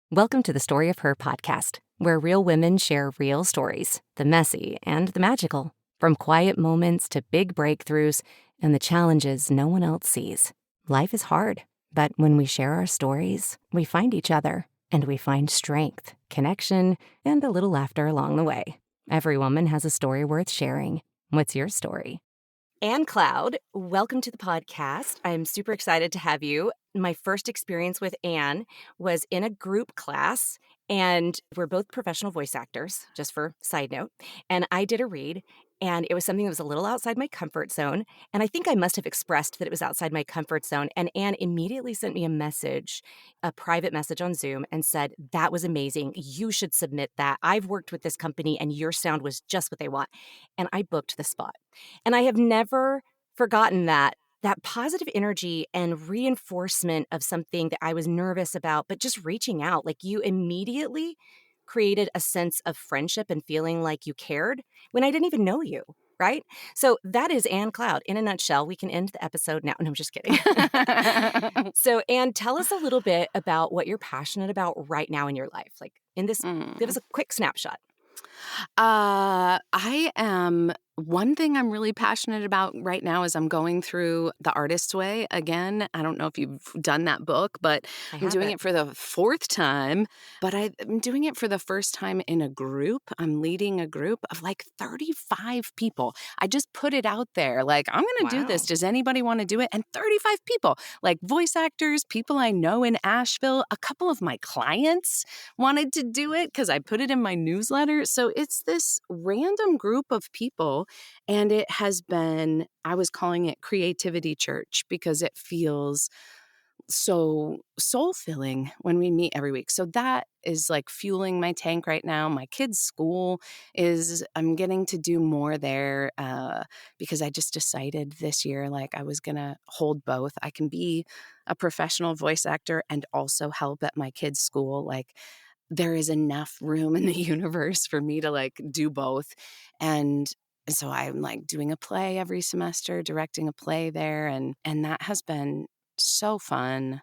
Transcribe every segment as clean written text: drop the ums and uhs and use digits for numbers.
Welcome to the Story of Her podcast, where real women share real stories, the messy and the magical, from quiet moments to big breakthroughs and the challenges no one else sees. Life is hard, but when we share our stories, we find each other, and we find strength, connection, and a little laughter along the way. Every woman has a story worth sharing. What's your story? Anne Cloud, welcome to the podcast. I'm super excited to have you. My first experience with Anne was in a group class, and we're both professional voice actors, just for side note. And I did a read, and it was something that was a little outside my comfort zone. And I think I must have expressed that it was outside my comfort zone. And Anne immediately sent me a message, a private message on Zoom, and said, "That was amazing. You should submit that. I've worked with this company, and your sound was just what they want." And I booked the spot. And I have never forgotten that positive energy and reinforcement of something that I was nervous about, but just reaching out. Like, you immediately created a sense of friendship and feeling like you cared when I didn't even know you, right? So that is Anne Cloud in a nutshell. We can end the episode now. No, I'm just kidding. So, Anne, tell us a little bit about what you're passionate about right now in your life. Like, give us a quick snapshot. One thing I'm really passionate about right now is I'm going through The Artist's Way again. I don't know if you've done that book, but I'm doing it for the fourth time. But I'm doing it for the first time in a group. I'm leading a group of like 35 people. I just put it out there, like, I'm going to do this. Does anybody want to do it? And 35 people, like voice actors, people I know in Asheville, a couple of my clients wanted to do it because I put it in my newsletter. So it's this random group of people. And it has been, I was calling it Creativity Church because it feels so soul-filling when we meet every week. So that is like fueling my tank right now. My kids' school I'm getting to do more there because I just decided this year, like, I was going to hold both. I can be a professional voice actor and also help at my kids' school. Like, there is enough room in the universe for me to like do both. And so I'm like doing a play every semester, directing a play there. And that has been so fun.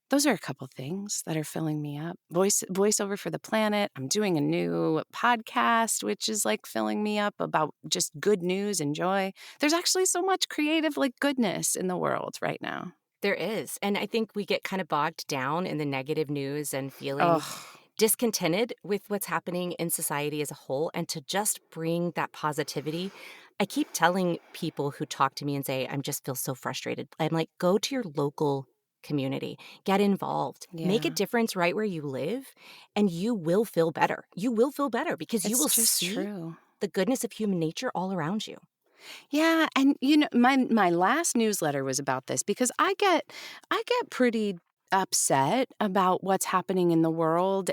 Those are a couple things that are filling me up. Voiceover for the planet. I'm doing a new podcast, which is like filling me up about just good news and joy. There's actually so much creative like goodness in the world right now. There is. And I think we get kind of bogged down in the negative news and feeling discontented with what's happening in society as a whole. And to just bring that positivity, I keep telling people who talk to me and say, I just feel so frustrated. I'm like, go to your local community, get involved, make a difference right where you live, and you will feel better. You will feel better because you will see the goodness of human nature all around you. Yeah, and you know, my last newsletter was about this because I get pretty upset about what's happening in the world,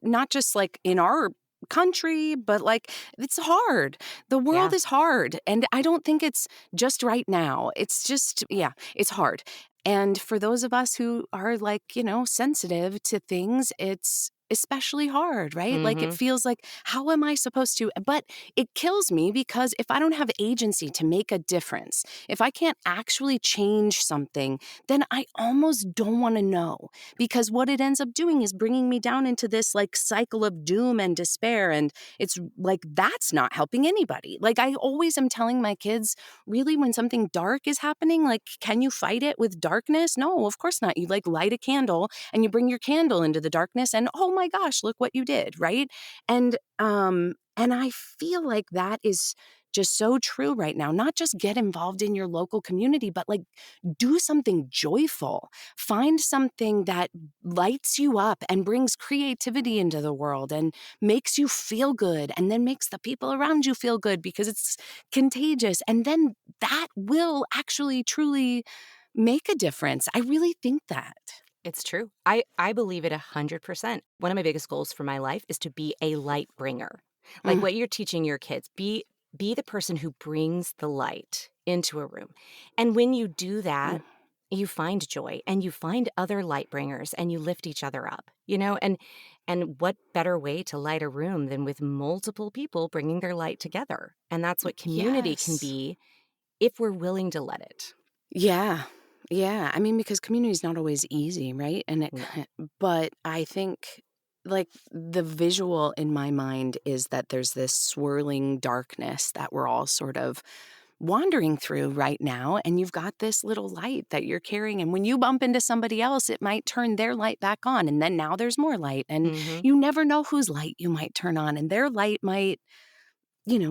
not just like in our country, but like, it's hard. The world is hard, and I don't think it's just right now. It's just, it's hard. And for those of us who are like, sensitive to things, it's especially hard, right? Mm-hmm. Like, it feels like, how am I supposed to? But it kills me because if I don't have agency to make a difference, if I can't actually change something, then I almost don't want to know, because what it ends up doing is bringing me down into this like cycle of doom and despair. And it's like, that's not helping anybody. Like, I always am telling my kids, really, when something dark is happening, like, can you fight it with darkness? No, of course not. You like light a candle and you bring your candle into the darkness and, oh my gosh, look what you did, right? And I feel like that is just so true right now. Not just get involved in your local community, but like, do something joyful. Find something that lights you up and brings creativity into the world and makes you feel good, and then makes the people around you feel good because it's contagious. And then that will actually truly make a difference. I really think that. It's true. I believe it 100%. One of my biggest goals for my life is to be a light bringer. Like what you're teaching your kids, be the person who brings the light into a room. And when you do that, you find joy and you find other light bringers and you lift each other up, and what better way to light a room than with multiple people bringing their light together? And that's what community can be if we're willing to let it. Yeah. Yeah, I mean, because community is not always easy, right? No. But I think like the visual in my mind is that there's this swirling darkness that we're all sort of wandering through right now, and you've got this little light that you're carrying, and when you bump into somebody else, it might turn their light back on, and then now there's more light, and Mhm. you never know whose light you might turn on, and their light might,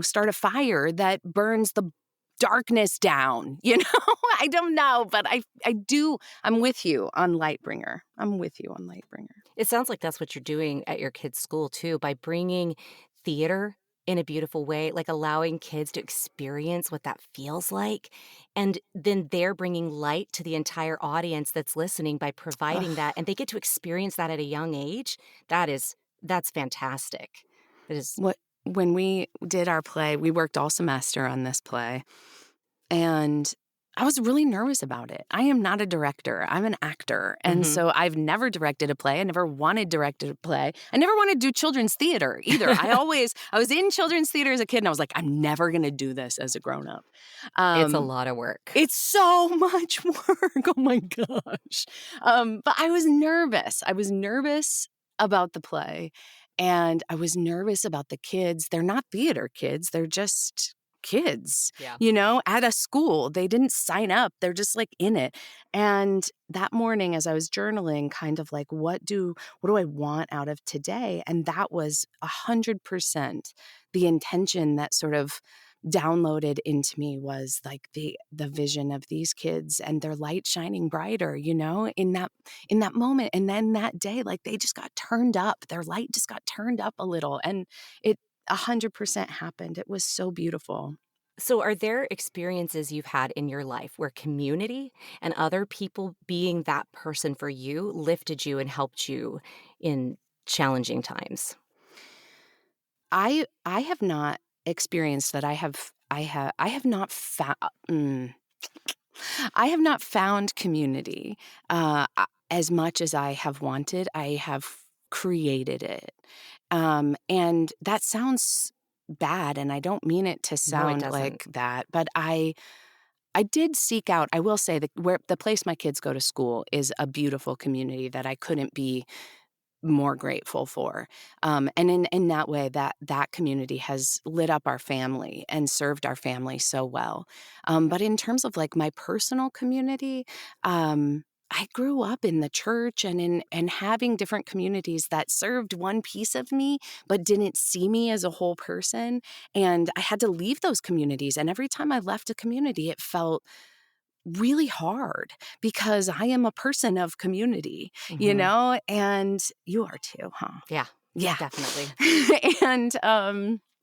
start a fire that burns the darkness down, I don't know, but I do. I'm with you on Lightbringer. I'm with you on Lightbringer. It sounds like that's what you're doing at your kids' school too, by bringing theater in a beautiful way, like allowing kids to experience what that feels like. And then they're bringing light to the entire audience that's listening by providing Ugh. that. And they get to experience that at a young age. That's fantastic. That is, What When we did our play, we worked all semester on this play, and I was really nervous about it. I am not a director. I'm an actor. And mhm. so I've never directed a play. I never wanted directed a play. I never wanted to do children's theater either. I was in children's theater as a kid, and I was like, I'm never going to do this as a grown up. It's a Um, lot of work. it's so much work. Oh my gosh. But I was nervous. I was nervous about the play, and I was nervous about the kids. They're not theater kids. They're just kids, Yeah. at a school. They didn't sign up. They're just like in it. And that morning as I was journaling, kind of like, what do I want out of today? And that was 100% the intention that sort of downloaded into me was like the vision of these kids and their light shining brighter, in that moment. And then that day, like they just got turned up. Their light just got turned up a little. And it 100% happened. It was so beautiful. So, are there experiences you've had in your life where community and other people being that person for you lifted you and helped you in challenging times? I have not experienced that. I have not found. I have not found community as much as I have wanted. I have created it. And that sounds bad, and I don't mean it to No, it sound doesn't. like that, but I did seek out. I will say that where the place my kids go to school is a beautiful community that I couldn't be more grateful for. And in that way, that community has lit up our family and served our family so well. But in terms of like my personal community, I grew up in the church and having different communities that served one piece of me, but didn't see me as a whole person. And I had to leave those communities. And every time I left a community, it felt really hard because I am a person of community, Mhm. and you are too, huh? Yeah, Yeah. definitely. And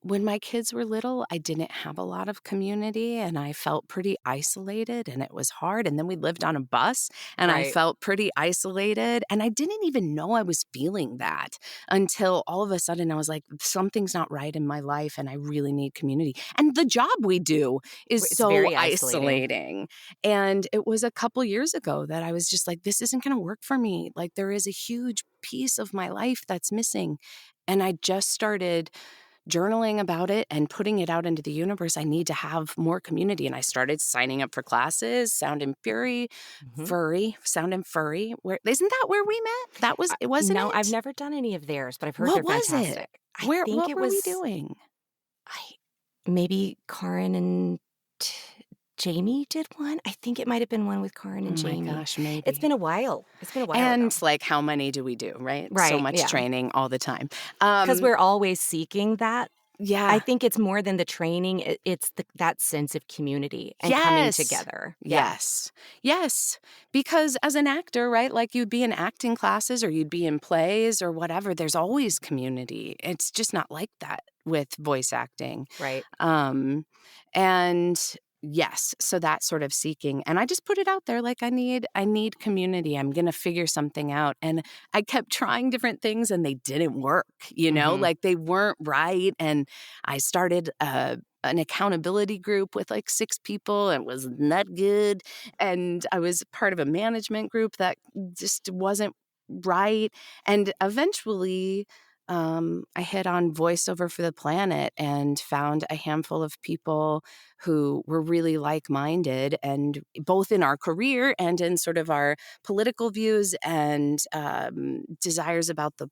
when my kids were little, I didn't have a lot of community and I felt pretty isolated and it was hard. And then we lived on a bus and I Right. felt pretty isolated. And I didn't even know I was feeling that until all of a sudden I was like, something's not right in my life and I really need community. And the job we do is It's so very isolating. isolating. And it was a couple years ago that I was just like, this isn't going to work for me. Like, there is a huge piece of my life that's missing. And I just started journaling about it and putting it out into the universe. I need to have more community. And I started signing up for classes, Mhm. Sound and Furry. Where isn't that where we met? Wasn't No, I've it? never done any of theirs, but I've heard they're What was it? fantastic. I think What it were we was doing? I maybe Karin and T Jamie did one? I think it might have been one with Karin Oh and my Jamie. gosh, It's maybe. been a while. It's been a while ago. And like, how many do we do, right? So Right, much yeah. training all the time. 'Cause we're always seeking that. I Yeah. think it's more than the training, it's that sense of community and coming Yes. together. Yeah. Yes. Yes. Because as an actor, right, like you'd be in acting classes or you'd be in plays or whatever, there's always community. It's just not like that with voice acting. Right. Um, and yes, so that sort of seeking. And I just put it out there like I need community. I'm gonna figure something out. And I kept trying different things and they didn't work, Mhm. like they weren't right. And I started an accountability group with like 6 people and it was not good. And I was part of a management group that just wasn't right. And eventually I hit on Voiceover for the Planet and found a handful of people who were really like-minded, and both in our career and in sort of our political views and desires about the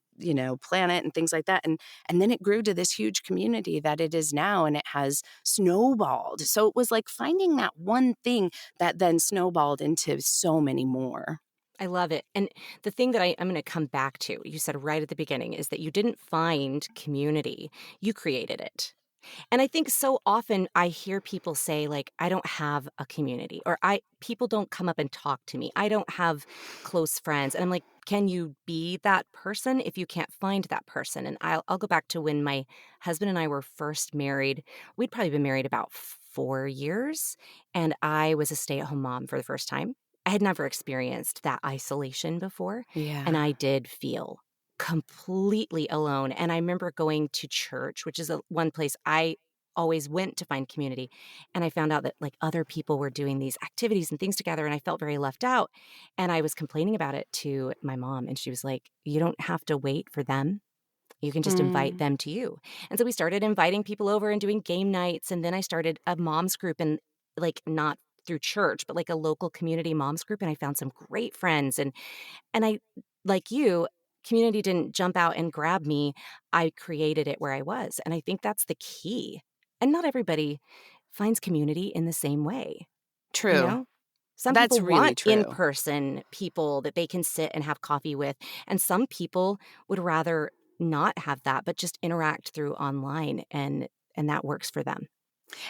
planet and things like that. And then it grew to this huge community that it is now, and it has snowballed. So it was like finding that one thing that then snowballed into so many more. I love it. And the thing that I'm going to come back to, you said right at the beginning, is that you didn't find community, you created it. And I think so often I hear people say, like, I don't have a community, or people don't come up and talk to me. I don't have close friends. And I'm like, can you be that person if you can't find that person? And I'll go back to when my husband and I were first married. We'd probably been married about 4 years, and I was a stay-at-home mom for the first time. I had never experienced that isolation before, and Yeah. I did feel completely alone. And I remember going to church, which is one place I always went to find community. And I found out that like other people were doing these activities and things together, and I felt very left out. And I was complaining about it to my mom, and she was like, "You don't have to wait for them. You can just invite Mm. them to you." And so we started inviting people over and doing game nights. And then I started a mom's group, and like not through church, but like a local community mom's group. And I found some great friends. And I, like you, community didn't jump out and grab me. I created it where I was. And I think that's the key. And not everybody finds community in the same way, you True. know? Some That's people really want true. in-person people that they can sit and have coffee with, and some people would rather not have that, but just interact through online, and that works for them.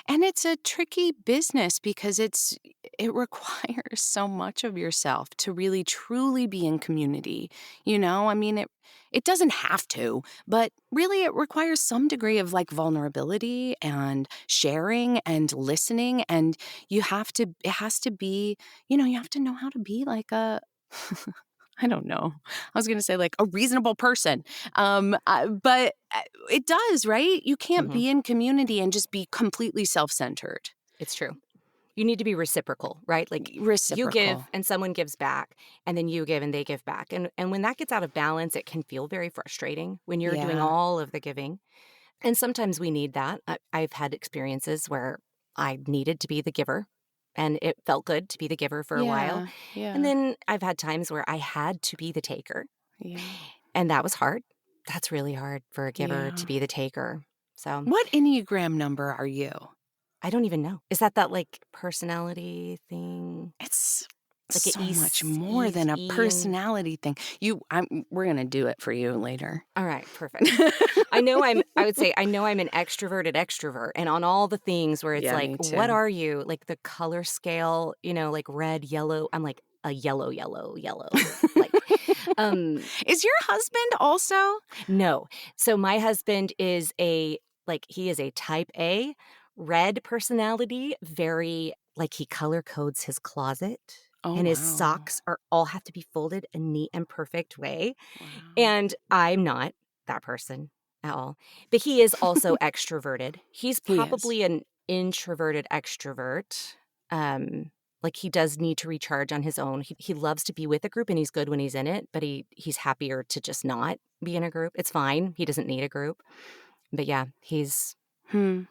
And it's a tricky business because it requires so much of yourself to really truly be in community. I mean, it doesn't have to, but really it requires some degree of like vulnerability and sharing and listening, and it has to be, you have to know how to be like a I don't know. I was going to say like a reasonable person. But it does, right? You can't Mhm. be in community and just be completely self-centered. It's true. You need to be reciprocal, right? Like you Reciprocal. give and someone gives back, and then you give and they give back. And when that gets out of balance, it can feel very frustrating when you're doing Yeah. all of the giving. And sometimes we need that. I've had experiences where I needed to be the giver, and it felt good to be the giver for a while. Yeah. And Yeah. then I've had times where I had to be the taker, Yeah. and that was hard. That's really hard for a giver to Yeah. be the taker. So What Enneagram number are you? I don't even know. Is that like personality thing? It's Like a so much more E's than a E and personality thing. We're going to do it for you later. all right, perfect. I would say I know I'm an extroverted extrovert, and on all the things where it's Yeah, like, me what too. are you? Like the color scale, like red, yellow. I'm like a yellow, yellow, yellow. Like, um, Is your husband also? no. So my husband is he is a type A, red personality, very like he color codes his closet. Oh, And his wow. socks are all have to be folded a neat and perfect way. Wow. And I'm not that person at all. But he is also extroverted. He's He is. probably an introverted extrovert. Like he does need to recharge on his own. He loves to be with a group and he's good when he's in it, but he's happier to just not be in a group. It's fine. He doesn't need a group. But yeah, Hmm.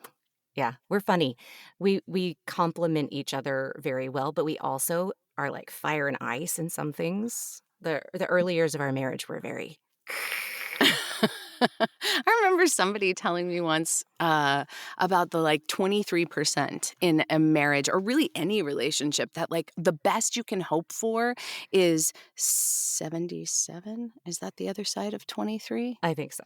we're funny. We complement each other very well, but we also are like fire and ice in some things. The early years of our marriage were very I remember somebody telling me once about the like 23% in a marriage or really any relationship that like the best you can hope for is 77. Is that the other side of 23? I think so.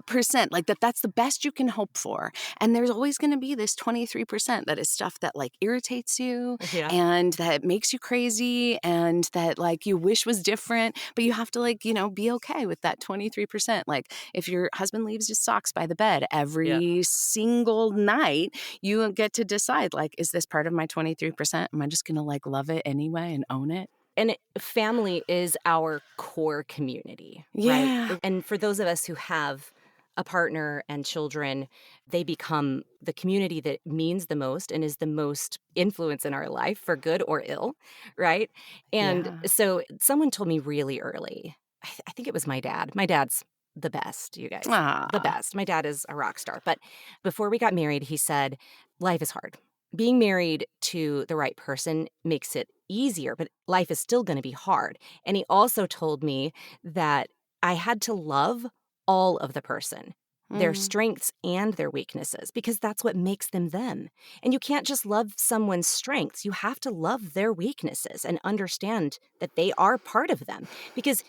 Percent, like that's the best you can hope for. And there's always going to be this 23% that is stuff that like irritates you Yeah. and that makes you crazy and that like you wish was different, but you have to like, be okay with that 23%. Like if your husband leaves his socks by the bed Yeah. every single night, you get to decide like, is this part of my 23%? Am I just going to like love it anyway and own it? And family is our core community, right? Yeah. And for those of us who have a partner and children, they become the community that means the most and is the most influence in our life for good or ill, right? And Yeah. so someone told me really early, I think it was my dad. My dad's the best, you guys. The Ah. best. My dad is a rock star. But before we got married, he said, life is hard. Being married to the right person makes it easier, but life is still going to be hard. And he also told me that I had to love all of the person, their Mm. strengths and their weaknesses, because that's what makes them them. And you can't just love someone's strengths. You have to love their weaknesses and understand that they are part of them, because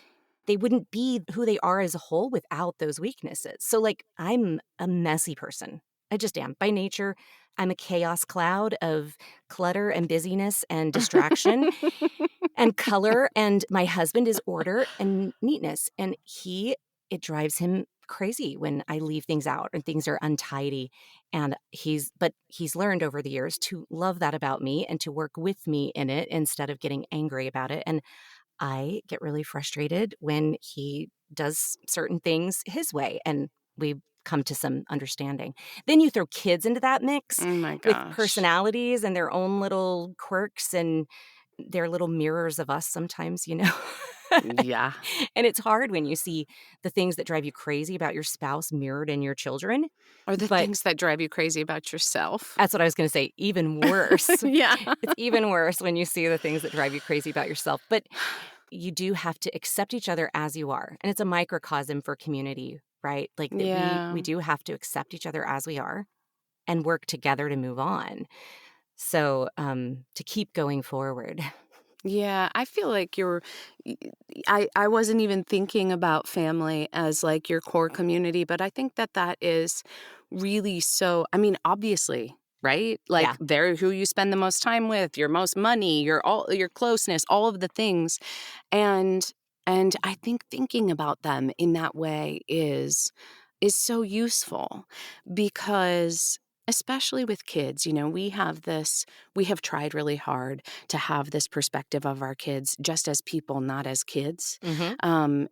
they wouldn't be who they are as a whole without those weaknesses. So, like, I'm a messy person. I just am. By nature, I'm a chaos cloud of clutter and busyness and distraction and color. And my husband is order and neatness. And it drives him crazy when I leave things out and things are untidy. And he's learned over the years to love that about me and to work with me in it instead of getting angry about it. And I get really frustrated when he does certain things his way, and we come to some understanding. Then you throw kids into that mix Oh my with gosh. personalities and their own little quirks, and they're little mirrors of us sometimes, you know? Yeah. And it's hard when you see the things that drive you crazy about your spouse mirrored in your children, Or the but things that drive you crazy about yourself. that's what I was gonna say, even worse. Yeah. It's even worse when you see the things that drive you crazy about yourself, but you do have to accept each other as you are, and it's a microcosm for community, right? Like, that we Yeah. do have to accept each other as we are and work together to move on. So, to keep going forward. Yeah, I feel like y- I wasn't even thinking about family as like your core community, but I think that that is really so, I mean, obviously, right? Like Yeah, they're who you spend the most time with, your most money, your closeness, all of the things. And I think thinking about them in that way is so useful because especially with kids, you know, we have tried really hard to have this perspective of our kids just as people, not as kids. mhm,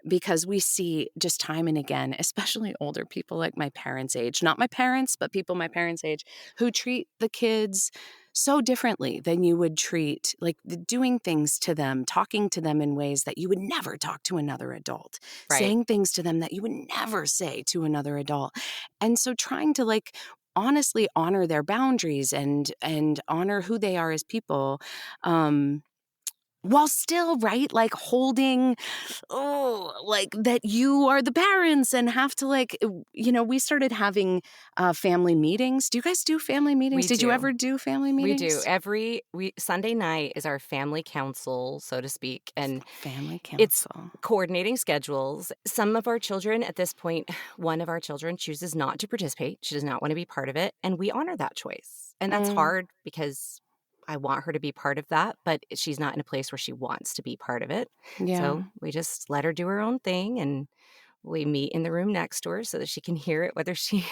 Because we see just time and again, especially older people like my parents' age, not my parents, but people my parents' age, who treat the kids so differently than you would treat, like doing things to them, talking to them in ways that you would never talk to another adult, right. saying things to them that you would never say to another adult. And so trying to like honestly honor their boundaries and honor who they are as people, um while still, right, like holding, oh, like that you are the parents and have to like, you know, we started having family meetings. Do you guys do family meetings? We Did you do. ever do family We do. meetings? Sunday night is our family council, so to speak, and Family it's council. coordinating schedules. Some of our children at this point, one of our children chooses not to participate. She does not want to be part of it, and we honor that choice. And that's Mm, hard because I want her to be part of that, but she's not in a place where she wants to be part of it. yeah. So we just let her do her own thing, and we meet in the room next to her so that she can hear it, whether she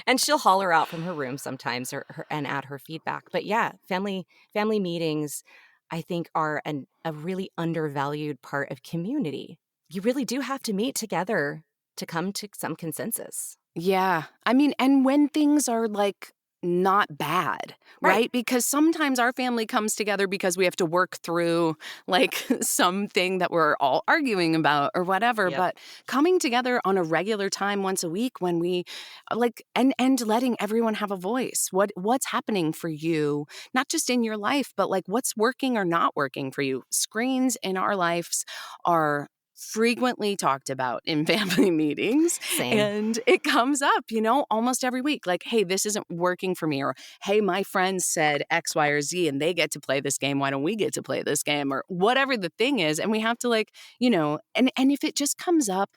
and she'll holler out from her room sometimes, and add her feedback. But yeah, family meetings, I think, are a really undervalued part of community. You really do have to meet together to come to some consensus. Yeah. I mean, and when things are like not bad, Right. right? Because sometimes our family comes together because we have to work through like something that we're all arguing about or whatever. Yep. But coming together on a regular time once a week when we like and letting everyone have a voice. What's happening for you, not just in your life, but like what's working or not working for you. Screens in our lives are frequently talked about in family meetings. Same. And it comes up, you know, almost every week like, hey, this isn't working for me. Or, hey, my friend said X, Y, or Z, and they get to play this game. Why don't we get to play this game? Or whatever the thing is. And we have to like, you know, and if it just comes up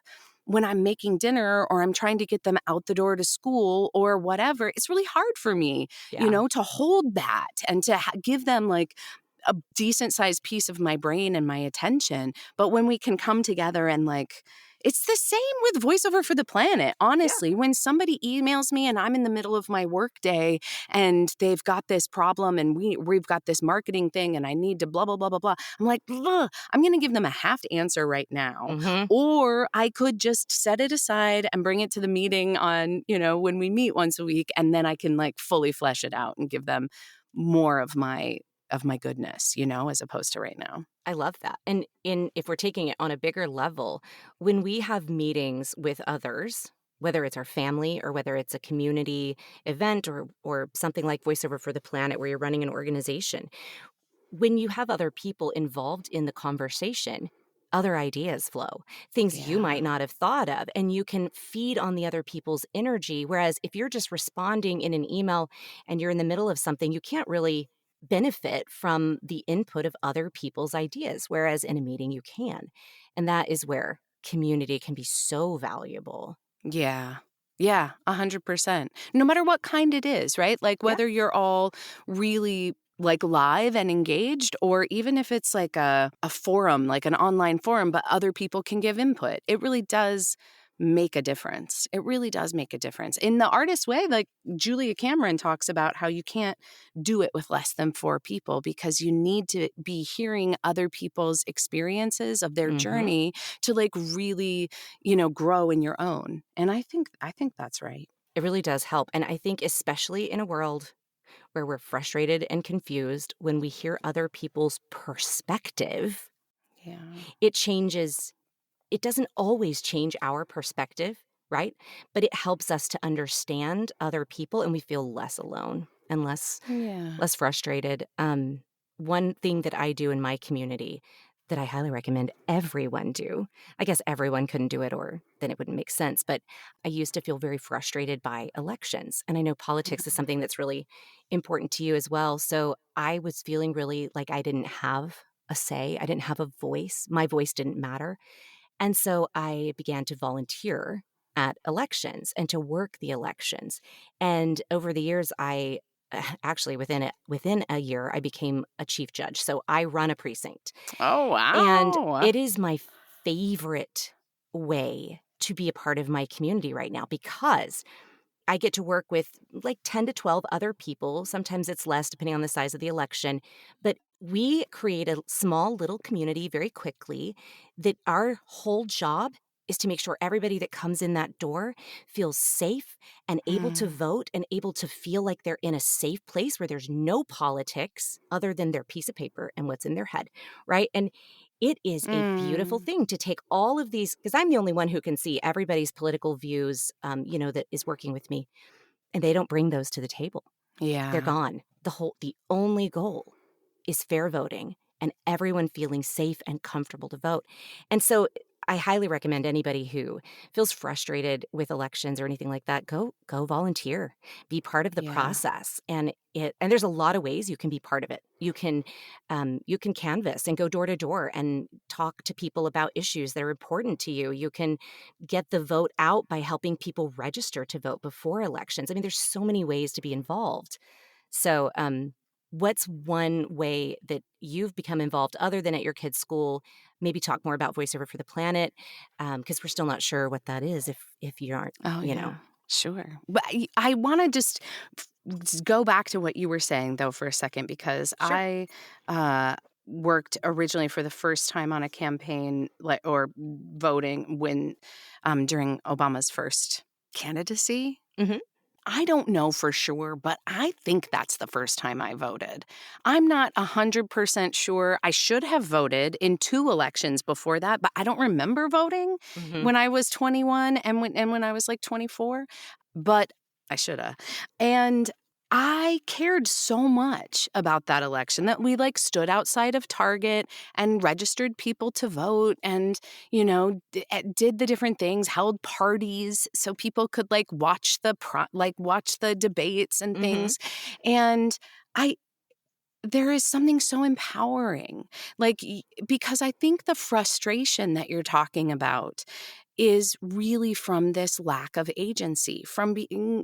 when I'm making dinner or I'm trying to get them out the door to school or whatever, it's really hard for me, you Yeah. know, to hold that and to give them like a decent sized piece of my brain and my attention. But when we can come together and like, it's the same with Voiceover for the Planet. Yeah. Honestly, when somebody emails me and I'm in the middle of my workday and they've got this problem and we've got this marketing thing and I need to blah blah blah blah blah, I'm like, "Ugh, I'm going to give them a half answer right now, Mhm. or I could just set it aside and bring it to the meeting on, you know, when we meet once a week, and then I can like fully flesh it out and give them more of my of my goodness, as opposed to right now. I love that. And if we're taking it on a bigger level, when we have meetings with others, whether it's our family or whether it's a community event or something like Voiceover for the Planet where you're running an organization, when you have other people involved in the conversation, other ideas flow, things you Yeah. might not have thought of, and you can feed on the other people's energy. Whereas if you're just responding in an email and you're in the middle of something, you can't really benefit from the input of other people's ideas. Whereas in a meeting, you can. And that is where community can be so valuable. Yeah. Yeah, 100%. No matter what kind it is, right? Like Yeah. whether you're all really like live and engaged, or even if it's like a forum, like an online forum, but other people can give input. It really does make a difference. It really does make a difference. In the artist way, like Julia Cameron talks about how you can't do it with less than 4 people because you need to be hearing other people's experiences of their Hmm. journey to like really grow in your own. And I think that's right. It really does help. And I think, especially in a world where we're frustrated and confused, when we hear other people's perspective, Yeah. it changes. It doesn't always change our perspective, right? But it helps us to understand other people and we feel less alone and Yeah. less frustrated. One thing that I do in my community that I highly recommend everyone do, I guess everyone couldn't do it or then it wouldn't make sense, but I used to feel very frustrated by elections. And I know politics is Mhm. something that's really important to you as well. So I was feeling really like I didn't have a say, I didn't have a voice, my voice didn't matter. And so I began to volunteer at elections and to work the elections. And over the years, I actually within a year, I became a chief judge. So I run a precinct, Oh, and wow. it is my favorite way to be a part of my community right now because I get to work with like 10 to 12 other people. Sometimes it's less depending on the size of the election. But we create a small little community very quickly that our whole job is to make sure everybody that comes in that door feels safe and able to Mm. vote and able to feel like they're in a safe place where there's no politics other than their piece of paper and what's in their head, right? And it is a beautiful Mm. thing to take all of these, because I'm the only one who can see everybody's political views, that is working with me, and they don't bring those to the table. They're Yeah. gone. The only goal is fair voting and everyone feeling safe and comfortable to vote. And so I highly recommend anybody who feels frustrated with elections or anything like that, go volunteer, be part of the Yeah. process. And there's a lot of ways you can be part of it. You can canvass and go door to door and talk to people about issues that are important to you. You can get the vote out by helping people register to vote before elections. I mean, there's so many ways to be involved. So, what's one way that you've become involved other than at your kid's school? Maybe talk more about Voiceover for the Planet, because we're still not sure what that is if you aren't, Oh, you know. yeah. Sure. But I want to just go back to what you were saying, though, for a second, because Sure. I uh, worked originally for the first time on a campaign like or voting when during Obama's first candidacy. Mhm. I don't know for sure, but I think that's the first time I voted. I'm not 100% sure. I should have voted in 2 elections before that, but I don't remember voting Mhm. when I was 21 and when I was like 24, but I shoulda. And I cared so much about that election that we like stood outside of Target and registered people to vote and did the different things, held parties so people could like watch the debates and Mhm. things. And I there is something so empowering, because I think the frustration that you're talking about is really from this lack of agency, from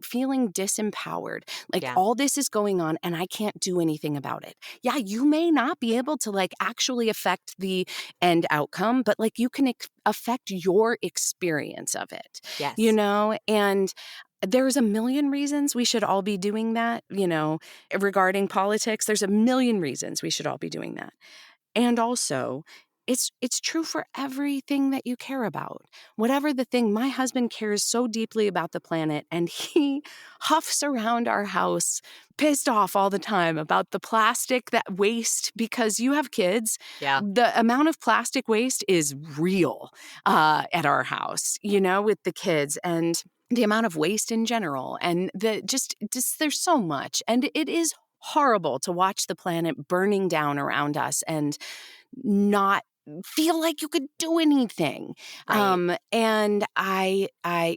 feeling disempowered. Like Yeah. all this is going on and I can't do anything about it. Yeah, you may not be able to like actually affect the end outcome, but like you can affect your experience of it, Yes. And there's a million reasons we should all be doing that, regarding politics. There's a million reasons we should all be doing that. And also, it's true for everything that you care about. Whatever the thing, my husband cares so deeply about the planet, and he huffs around our house pissed off all the time about the plastic that waste, because you have kids. Yeah. The amount of plastic waste is real at our house, with the kids, and the amount of waste in general, and the just there's so much, and it is horrible to watch the planet burning down around us and not feel like you could do anything. Right. And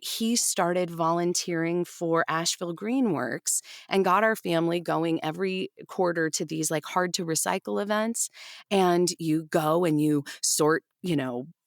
he started volunteering for Asheville Greenworks and got our family going every quarter to these like hard to recycle events. And you go and you sort,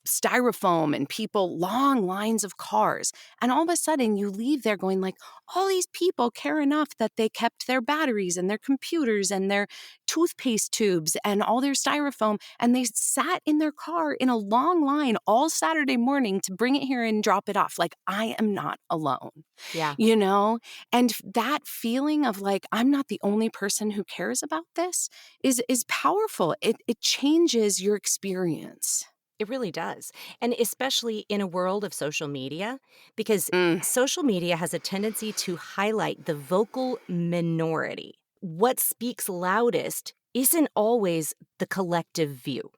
styrofoam and people, long lines of cars. And all of a sudden you leave there going like, all these people care enough that they kept their batteries and their computers and their toothpaste tubes and all their styrofoam, and they sat in their car in a long line all Saturday morning to bring it here and drop it off. Like, I am not alone, Yeah. And that feeling of like, I'm not the only person who cares about this is powerful. It changes your experience. It really does. And especially in a world of social media, because Mm, social media has a tendency to highlight the vocal minority. What speaks loudest isn't always the collective view.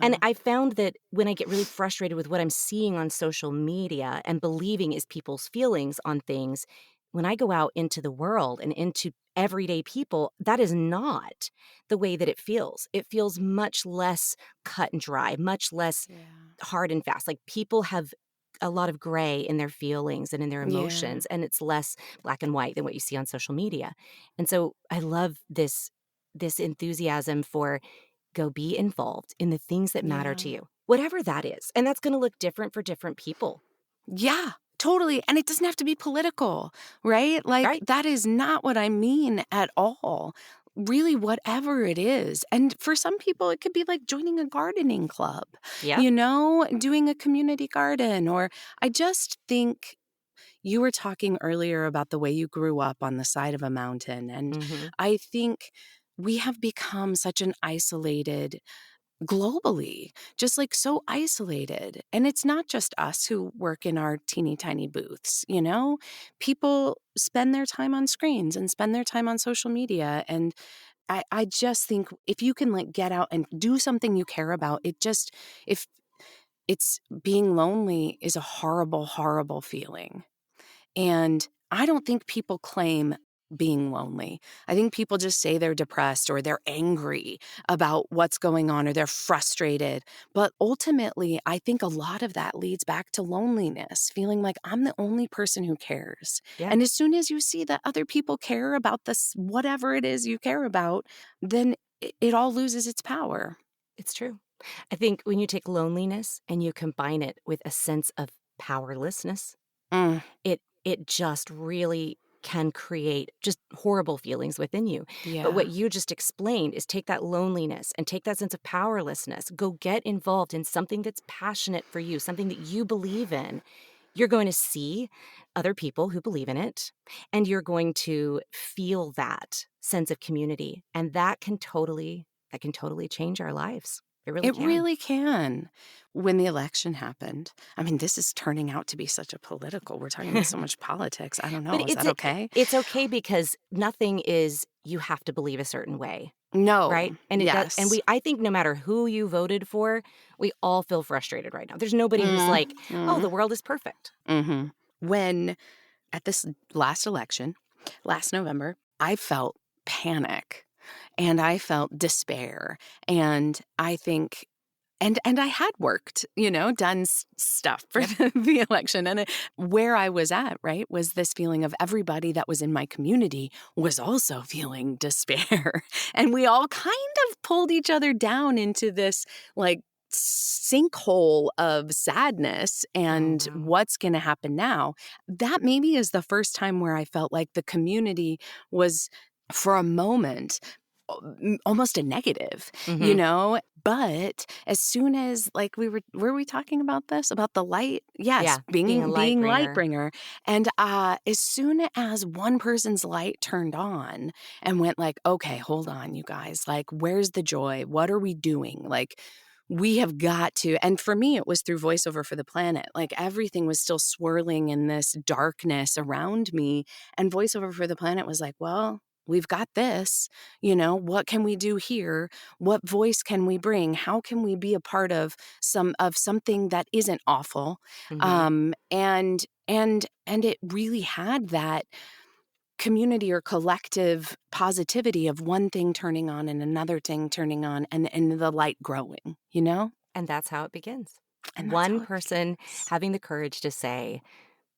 And yeah. I found that when I get really frustrated with what I'm seeing on social media and believing is people's feelings on things, when I go out into the world and into everyday people, that is not the way that it feels. It feels much less cut and dry, much less Yeah. hard and fast. Like people have a lot of gray in their feelings and in their Yeah. emotions, and it's less black and white than what you see on social media. And so I love this enthusiasm for go be involved in the things that matter to Yeah. you, whatever that is. And that's going to look different for different people. Yeah, totally. And it doesn't have to be political, right? Like, Right. that is not what I mean at all. Really, whatever it is. And for some people, it could be like joining a gardening club, Yep. doing a community garden. Or I just think you were talking earlier about the way you grew up on the side of a mountain. And Hmm. I think we have become such an isolated globally, just like so isolated. And it's not just us who work in our teeny tiny booths. People spend their time on screens and spend their time on social media. And I just think if you can like get out and do something you care about, if it's being lonely is a horrible, horrible feeling. And I don't think people claim being lonely. I think people just say they're depressed or they're angry about what's going on or they're frustrated. But ultimately, I think a lot of that leads back to loneliness, feeling like I'm the only person who cares. Yeah, And as soon as you see that other people care about this, whatever it is you care about, then it all loses its power. it's true. I think when you take loneliness and you combine it with a sense of powerlessness, Mm, it just really can create just horrible feelings within you. But what yeah. you just explained is take that loneliness and take that sense of powerlessness, go get involved in something that's passionate for you, something that you believe in. You're going to see other people who believe in it, and you're going to feel that sense of community, and that can totally change our lives. It really It can. really can. When the election happened, I mean, this is turning out to be such a we're talking about so much politics. I don't But know. Is that okay? it's okay because nothing is you have to believe a certain way, No. right? And it does, and Yes. I think no matter who you voted for, we all feel frustrated right now. There's nobody who's Mm, like, "Oh, the mm, world is perfect." hmm When at this last election, last November, I felt panic and I felt despair. And I think and I had worked, done stuff for Yep. the election. And where I was at, right, was this feeling of everybody that was in my community was also feeling despair. And we all kind of pulled each other down into this like sinkhole of sadness Oh, and wow. what's going to happen now. That maybe is the first time where I felt like the community was, for a moment, almost a negative, Mhm. But as soon as like were we talking about this about the light? Yes, Yeah, being a light being light bringer. bringer. And as soon as one person's light turned on and went like, okay, hold on, you guys, like, where's the joy? What are we doing? Like, we have got to, and for me, it was through Voiceover for the Planet. Like everything was still swirling in this darkness around me. And Voiceover for the Planet was like, well, we've got this, what can we do here? What voice can we bring? How can we be a part of something that isn't awful? And it really had that community or collective positivity of one thing turning on and another thing turning on and the light growing, And that's how it begins. And that's One how it person begins. having the courage to say,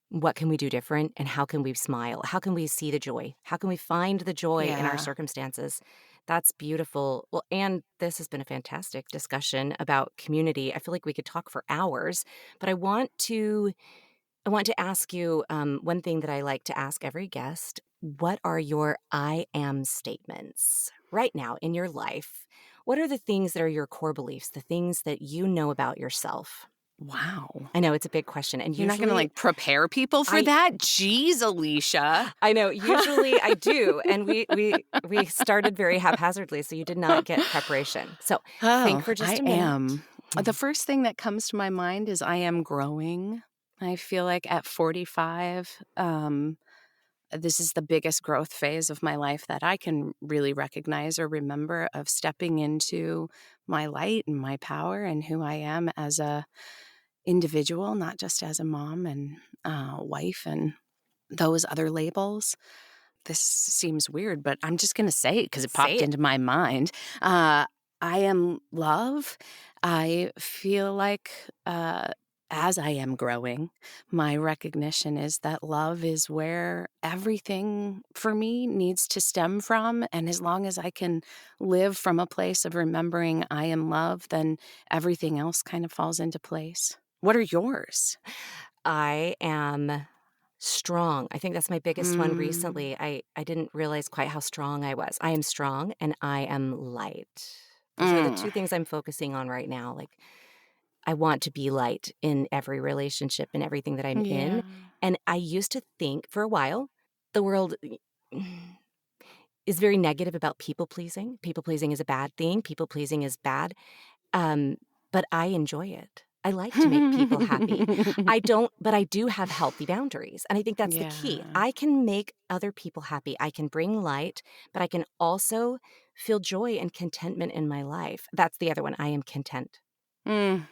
what can we do different and how can we smile? How can we see the joy? How can we find the joy in our Yeah. circumstances? That's beautiful. Well, and this has been a fantastic discussion about community. I feel like we could talk for hours, but I want to ask you one thing that I like to ask every guest. What are your I am statements right now in your life? What are the things that are your core beliefs, the things that you know about yourself? Wow. I know it's a big question. And You're not going to usually prepare people for I that? Jeez, Aleesha. I know, usually I do. And we started very haphazardly, so you did not get preparation. So think Oh, for just I a minute. am. The first thing that comes to my mind is I am growing. I feel like at 45, this is the biggest growth phase of my life that I can really recognize or remember of stepping into my light and my power and who I am as a individual, not just as a mom and wife and those other labels. This seems weird, but I'm just going to say it because it Say popped it. into my mind. I am love. I feel like as I am growing, my recognition is that love is where everything for me needs to stem from. And as long as I can live from a place of remembering I am love, then everything else kind of falls into place. What are yours? I am strong. I think that's my biggest one Mm, recently. I didn't realize quite how strong I was. I am strong and I am light. Those are the mm, two things I'm focusing on right now. Like, I want to be light in every relationship and everything that I'm in. yeah. And I used to think for a while the world is very negative about people pleasing. People pleasing is a bad thing. People pleasing is bad. Um, but I enjoy it. I like to make people happy. But I do have healthy boundaries. And I think that's the key. Yeah. I can make other people happy. I can bring light, but I can also feel joy and contentment in my life. That's the other one. I am content. Mm,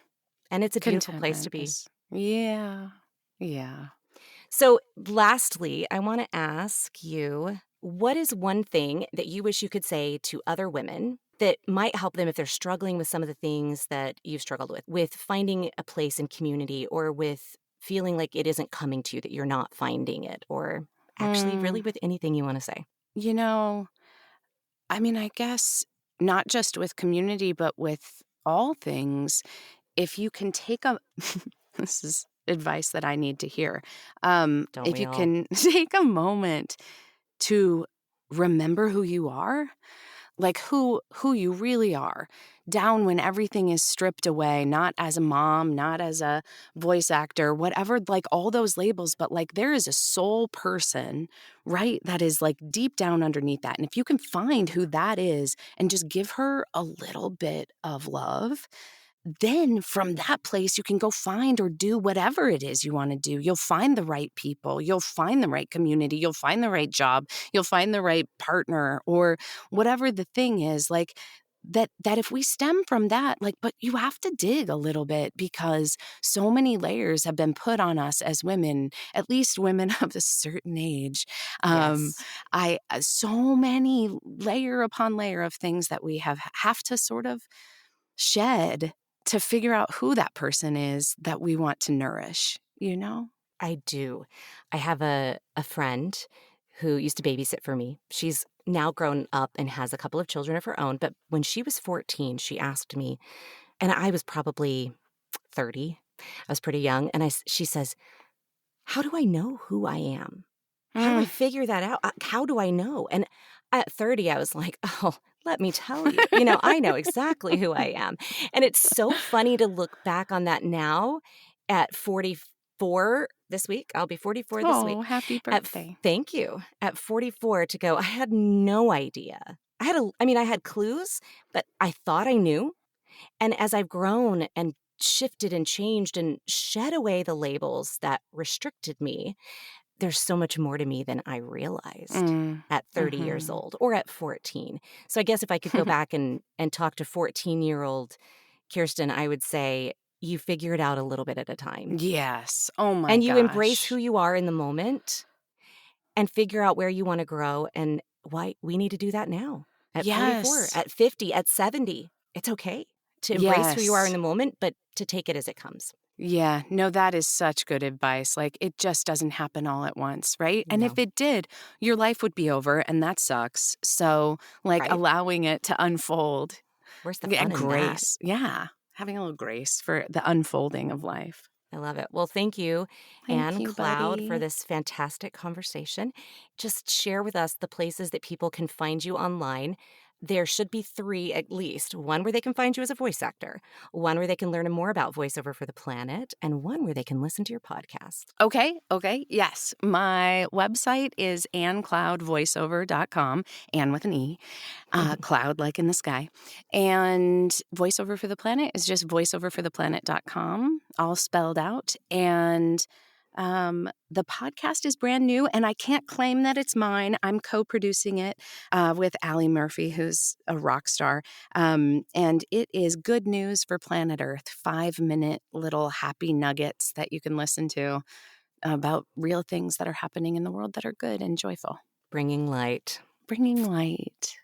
And it's a beautiful place to contentment be. is yeah. Yeah. So, lastly, I want to ask you, what is one thing that you wish you could say to other women that might help them if they're struggling with some of the things that you've struggled with finding a place in community or with feeling like it isn't coming to you, that you're not finding it, or actually really Mm, with anything you want to say? you know, I mean, I guess not just with community, but with all things, if you can take a this is advice that I need to hear. Don't If we you all? can take a moment to remember who you are, like who you really are, down when everything is stripped away, not as a mom, not as a voice actor, whatever, like all those labels, but like there is a soul person, right, that is like deep down underneath that. And if you can find who that is and just give her a little bit of love, then from that place, you can go find or do whatever it is you want to do. You'll find the right people. You'll find the right community. You'll find the right job. You'll find the right partner or whatever the thing is. Like that if we stem from that, like, but you have to dig a little bit because so many layers have been put on us as women, at least women of a certain age. Um, Yes. so many layer upon layer of things that we have to sort of shed to figure out who that person is that we want to nourish? I do. I have a friend who used to babysit for me. She's now grown up and has a couple of children of her own. But when she was 14, she asked me, and I was probably 30. I was pretty young. And she says, how do I know who I am? How do I Mm. figure that out? How do I know? And at 30, I was like, oh, let me tell you. I know exactly who I am. And it's so funny to look back on that now at 44 this week. I'll be 44 this week. Oh, happy birthday. Thank you. At 44 to go, I had no idea. I had clues, but I thought I knew. And as I've grown and shifted and changed and shed away the labels that restricted me, there's so much more to me than I realized at 30 years old or at 14. So I guess if I could go back and talk to 14-year-old Kirsten, I would say you figure it out a little bit at a time. Yes. Oh my And you embrace who gosh. you are in the moment and figure out where you want to grow and why we need to do that now at 44, Yes. at 50, at 70. It's okay to embrace who you are in Yes. the moment, but to take it as it comes. Yeah, no, that is such good advice. Like, it just doesn't happen all at once, right? And if No, it did, your life would be over, and that sucks. So, like, right? allowing it to unfold, Where's the yeah, fun in that? grace. Yeah, having a little grace for the unfolding of life. I love it. Well, thank you, Thank Anne you, Cloud, for buddy. this fantastic conversation. Just share with us the places that people can find you online. There should be 3 at least. One where they can find you as a voice actor, one where they can learn more about Voiceover for the Planet, and one where they can listen to your podcast. Okay, yes. My website is anncloudvoiceover.com, Anne with an E, cloud like in the sky. And Voiceover for the Planet is just voiceoverfortheplanet.com, all spelled out. And the podcast is brand new, and I can't claim that it's mine. I'm co-producing it with Allie Murphy, who's a rock star. And it is good news for planet Earth, 5-minute little happy nuggets that you can listen to about real things that are happening in the world that are good and joyful. Bringing light. Bringing light.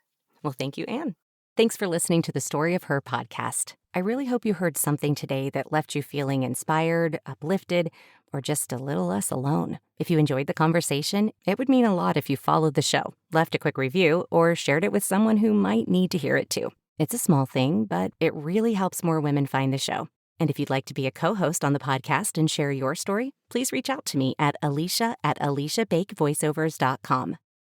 Well, thank you, Anne. Thanks for listening to the Story of Her podcast. I really hope you heard something today that left you feeling inspired, uplifted, or just a little less alone. If you enjoyed the conversation, it would mean a lot if you followed the show, left a quick review, or shared it with someone who might need to hear it too. It's a small thing, but it really helps more women find the show. And if you'd like to be a co-host on the podcast and share your story, please reach out to me at Aleesha@AleeshaBakeVoiceovers.com.